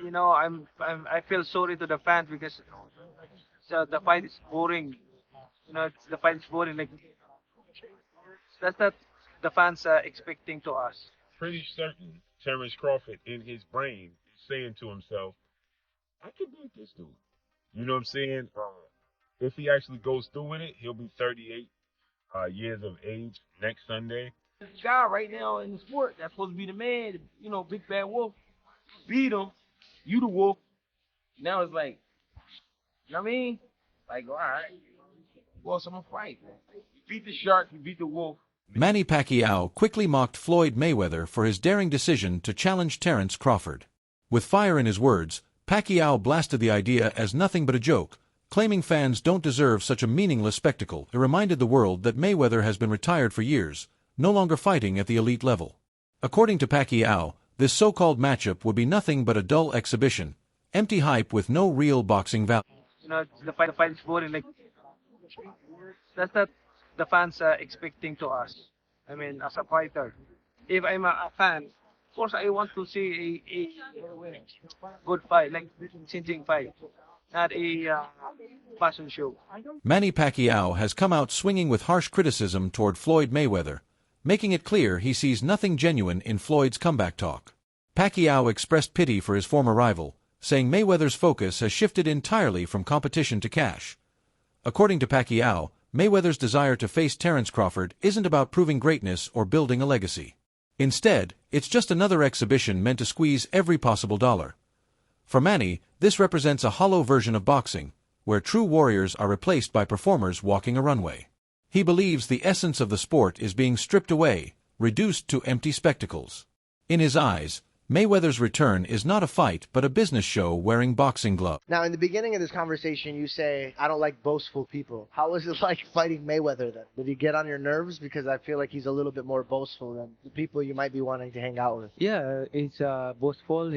I feel sorry to the fans because the fight is boring. The fight is boring. Like that's not the fans are expecting to us. Pretty certain Terence Crawford in his brain is saying to himself, I could beat this dude. You know what I'm saying? If he actually goes through with it, he'll be 38 years of age next Sunday. Guy right now in the sport that's supposed to be the man, big bad wolf, beat him. You the wolf. Now it's like, you know what I mean? Like, all right, well, someone fight. You beat the shark, you beat the wolf. Manny Pacquiao quickly mocked Floyd Mayweather for his daring decision to challenge Terence Crawford. With fire in his words, Pacquiao blasted the idea as nothing but a joke, claiming fans don't deserve such a meaningless spectacle. It reminded the world that Mayweather has been retired for years, no longer fighting at the elite level. According to Pacquiao, this so-called matchup would be nothing but a dull exhibition, empty hype with no real boxing value. The fight is boring. Like that's not the fans are expecting to us. I mean, as a fighter, if I'm a fan, of course I want to see a good fight, like changing fight, not a fashion show. Manny Pacquiao has come out swinging with harsh criticism toward Floyd Mayweather, making it clear he sees nothing genuine in Floyd's comeback talk. Pacquiao expressed pity for his former rival, saying Mayweather's focus has shifted entirely from competition to cash. According to Pacquiao, Mayweather's desire to face Terence Crawford isn't about proving greatness or building a legacy. Instead, it's just another exhibition meant to squeeze every possible dollar. For Manny, this represents a hollow version of boxing, where true warriors are replaced by performers walking a runway. He believes the essence of the sport is being stripped away, reduced to empty spectacles. In his eyes, Mayweather's return is not a fight but a business show wearing boxing gloves. Now, in the beginning of this conversation, you say, I don't like boastful people. How was it like fighting Mayweather then? Did he get on your nerves? Because I feel like he's a little bit more boastful than the people you might be wanting to hang out with. Yeah, he's boastful.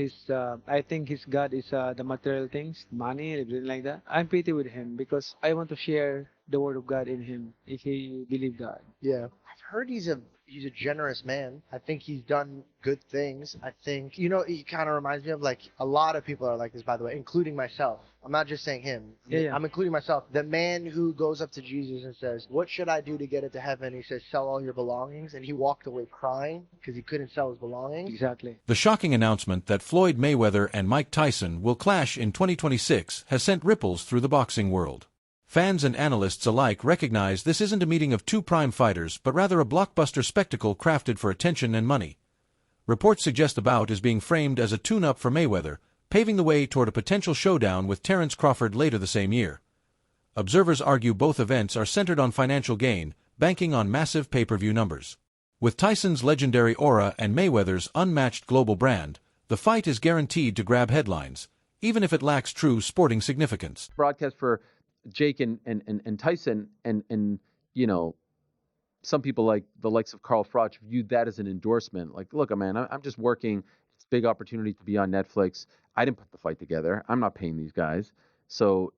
I think his god is the material things, money, everything like that. I'm pretty with him because I want to share the word of God in him if he believe God. Yeah. I've heard he's a generous man. I think he's done good things. I think, he kind of reminds me of like a lot of people are like this, by the way, including myself. I'm not just saying him. Yeah. I'm including myself. The man who goes up to Jesus and says, what should I do to get into heaven? He says, sell all your belongings. And he walked away crying because he couldn't sell his belongings. Exactly. The shocking announcement that Floyd Mayweather and Mike Tyson will clash in 2026 has sent ripples through the boxing world. Fans and analysts alike recognize this isn't a meeting of two prime fighters, but rather a blockbuster spectacle crafted for attention and money. Reports suggest the bout is being framed as a tune-up for Mayweather, paving the way toward a potential showdown with Terence Crawford later the same year. Observers argue both events are centered on financial gain, banking on massive pay-per-view numbers. With Tyson's legendary aura and Mayweather's unmatched global brand, the fight is guaranteed to grab headlines, even if it lacks true sporting significance. Broadcast for Jake and Tyson and some people like the likes of Carl Froch viewed that as an endorsement. Like, look, man, I'm just working. It's a big opportunity to be on Netflix. I didn't put the fight together. I'm not paying these guys. So,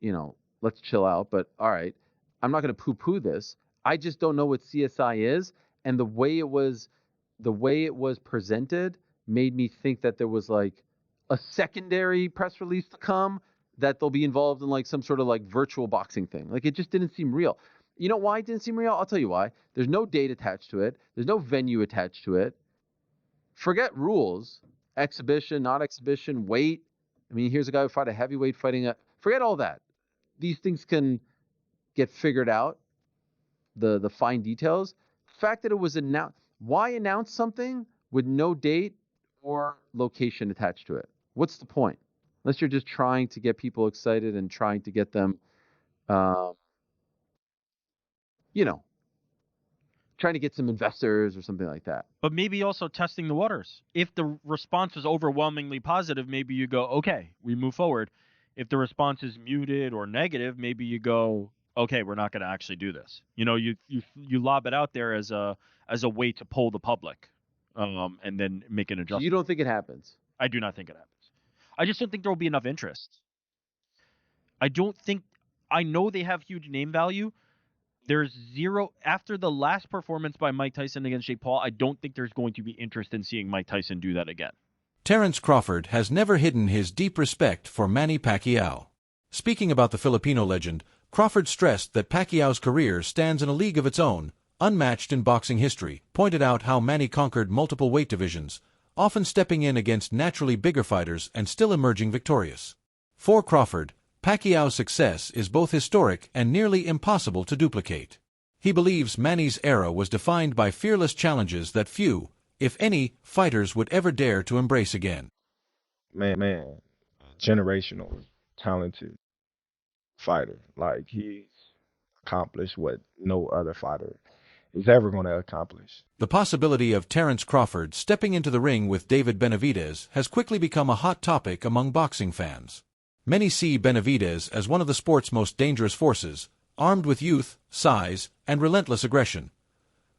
let's chill out. But all right, I'm not going to poo-poo this. I just don't know what CSI is. And the way it was presented made me think that there was like a secondary press release to come, that they'll be involved in like some sort of like virtual boxing thing. Like, it just didn't seem real. You know why it didn't seem real? I'll tell you why. There's no date attached to it. There's no venue attached to it. Forget rules, exhibition, not exhibition, weight. I mean, here's a guy who fought a heavyweight fighting forget all that. These things can get figured out, the fine details. The fact that it was announced, why announce something with no date or location attached to it? What's the point? Unless you're just trying to get people excited and trying to get them, trying to get some investors or something like that. But maybe also testing the waters. If the response is overwhelmingly positive, maybe you go, okay, we move forward. If the response is muted or negative, maybe you go, okay, we're not going to actually do this. You lob it out there as a way to pull the public, and then make an adjustment. So you don't think it happens? I do not think it happens. I just don't think there will be enough interest. I know they have huge name value. There's zero after the last performance by Mike Tyson against Jake Paul. I don't think there's going to be interest in seeing Mike Tyson do that again. Terence Crawford has never hidden his deep respect for Manny Pacquiao. Speaking about the Filipino legend, Crawford stressed that Pacquiao's career stands in a league of its own, unmatched in boxing history, pointed out how Manny conquered multiple weight divisions, often stepping in against naturally bigger fighters and still emerging victorious. For Crawford, Pacquiao's success is both historic and nearly impossible to duplicate. He believes Manny's era was defined by fearless challenges that few, if any, fighters would ever dare to embrace again. Man, generational, talented fighter. Like he's accomplished what no other fighter is ever going to accomplish. The possibility of Terence Crawford stepping into the ring with David Benavidez has quickly become a hot topic among boxing fans. Many see Benavidez as one of the sport's most dangerous forces, armed with youth, size, and relentless aggression.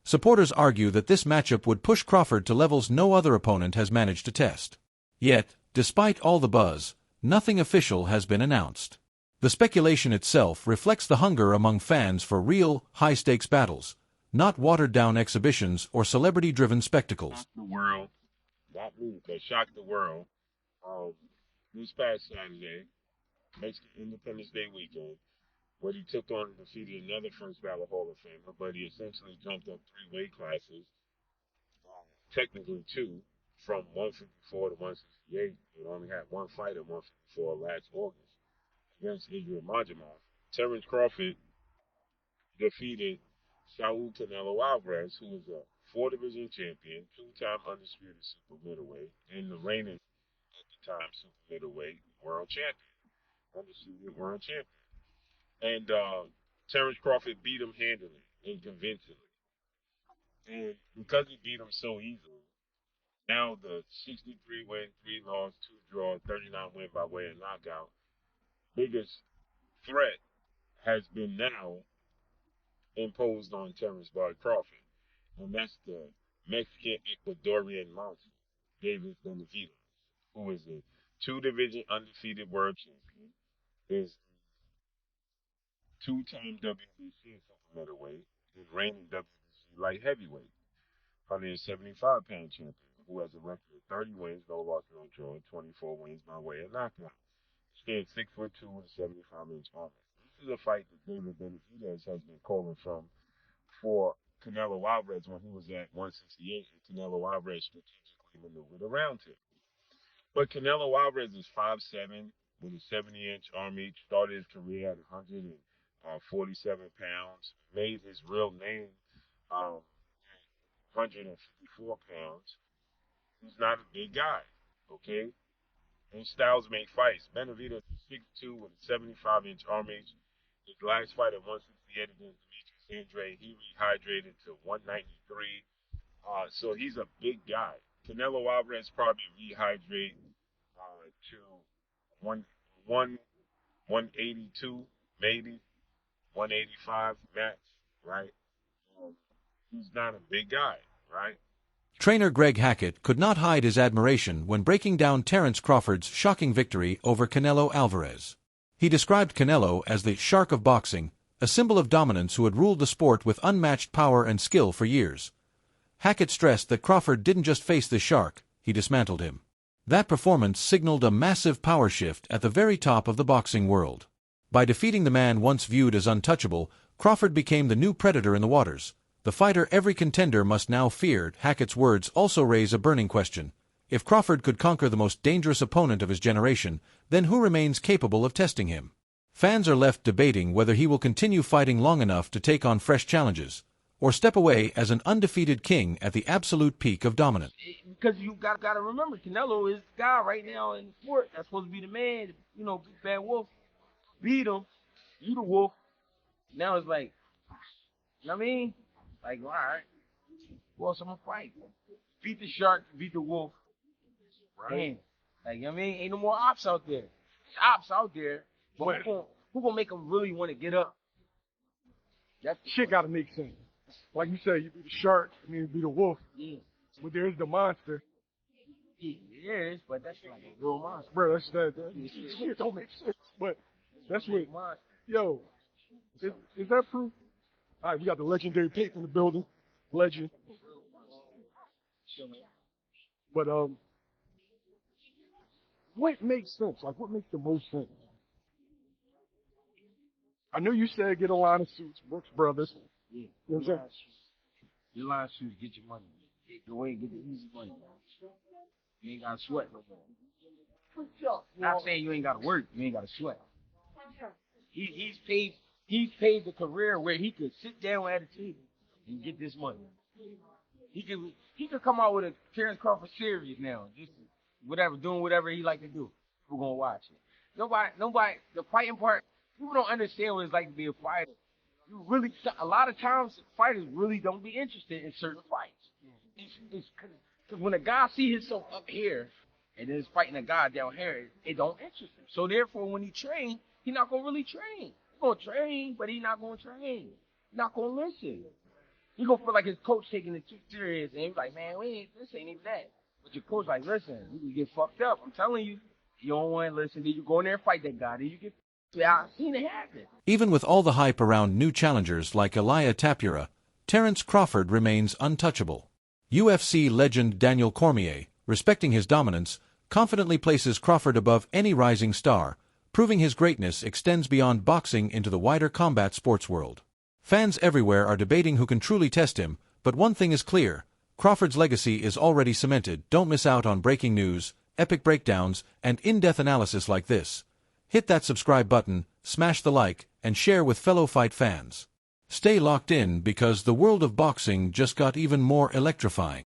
Supporters argue that this matchup would push Crawford to levels no other opponent has managed to test. Yet, despite all the buzz, nothing official has been announced. The speculation itself reflects the hunger among fans for real, high-stakes battles, not watered-down exhibitions or celebrity-driven spectacles. The world, not me, but shocked the world. This past Saturday, Mexican Independence Day weekend, where he took on and defeated another first ballot Hall of Famer, but he essentially jumped up 3 weight classes, technically 2, from 154 to 168, and only had one fight at 154 last August against Israel Majamov. Terence Crawford defeated Saul Canelo Alvarez, who was a 4-division champion, 2-time undisputed super middleweight, and the reigning at the time super middleweight world champion, undisputed world champion. And Terence Crawford beat him handily and convincingly. And because he beat him so easily, now the 63 win, 3 loss, 2 draw, 39 win by way of knockout, biggest threat has been now imposed on Terence Bud Crawford. And that's the Mexican Ecuadorian monster, David Benavidez, who is a 2-division undefeated world champion, is 2-time WBC super middleweight, and reigning WBC light heavyweight, 175-pound champion, who has a record of 30 wins, no loss, no draw, and 24 wins by way of knockout. Stands 6'2" with a 75-inch arm. This is a fight that David Benavidez has been calling from for Canelo Alvarez when he was at 168, and Canelo Alvarez strategically maneuvered around him. But Canelo Alvarez is 5'7", with a 70-inch arm reach, started his career at 147 pounds, made his real name 154 pounds. He's not a big guy, okay? And styles make fights. Benavidez is 6'2" with a 75-inch arm reach. His last fight at 168 against Demetrius Andrade, he rehydrated to 193. So he's a big guy. Canelo Alvarez probably rehydrate to 182, maybe 185 max, right? He's not a big guy, right? Trainer Greg Hackett could not hide his admiration when breaking down Terence Crawford's shocking victory over Canelo Alvarez. He described Canelo as the shark of boxing, a symbol of dominance who had ruled the sport with unmatched power and skill for years. Hackett stressed that Crawford didn't just face the shark, he dismantled him. That performance signaled a massive power shift at the very top of the boxing world. By defeating the man once viewed as untouchable, Crawford became the new predator in the waters, the fighter every contender must now fear. Hackett's words also raise a burning question. If Crawford could conquer the most dangerous opponent of his generation, then who remains capable of testing him? Fans are left debating whether he will continue fighting long enough to take on fresh challenges, or step away as an undefeated king at the absolute peak of dominance. Because you gotta remember, Canelo is the guy right now in the sport that's supposed to be the man. You know, big bad wolf. Beat him. You the wolf. Now it's like, you know what I mean? Like, all right, who else I'm gonna fight? Beat the shark, beat the wolf. Right. Damn. Like, you know what I mean? Ain't no more ops out there. There's ops out there, but who gonna make them really want to get up? That shit gotta make sense. Like you said, you be the shark, and then you be the wolf. Yeah. But there's the monster. Yeah, it is, but that's like a real monster. Bro, that's that shit don't make sense. But that's what, yo, is that proof? All right, we got the legendary Pate in the building. Legend. But what makes sense? Like, what makes the most sense? I know you said get a line of suits, Brooks Brothers. Yeah. You know what I'm saying? Your line of shoes, get your money. Go away and get the easy money. You ain't gotta sweat no more. Not saying you ain't gotta work, you ain't gotta sweat. He's paid the career where he could sit down at a table and get this money. He could come out with a Terence Crawford series now, just whatever, doing whatever he like to do. We're gonna watch it. Nobody. The fighting part, people don't understand what it's like to be a fighter. A lot of times fighters really don't be interested in certain fights. It's because when a guy see himself up here and then is fighting a guy down here, it don't interest him. So therefore, when he train, he not gonna really train. He's gonna train, but he not gonna train. He's not gonna listen. He gonna feel like his coach taking it too serious, and he's like, man, this ain't even that. But your coach like, listen, you can get fucked up. I'm telling you, you don't want to listen. Then you go in there and fight that guy. Then you get. Yeah, I've seen it happen. Even with all the hype around new challengers like Elijah Tapura, Terence Crawford remains untouchable. UFC legend Daniel Cormier, respecting his dominance, confidently places Crawford above any rising star, proving his greatness extends beyond boxing into the wider combat sports world. Fans everywhere are debating who can truly test him, but one thing is clear: Crawford's legacy is already cemented. Don't miss out on breaking news, epic breakdowns, and in-depth analysis like this. Hit that subscribe button, smash the like, and share with fellow fight fans. Stay locked in because the world of boxing just got even more electrifying.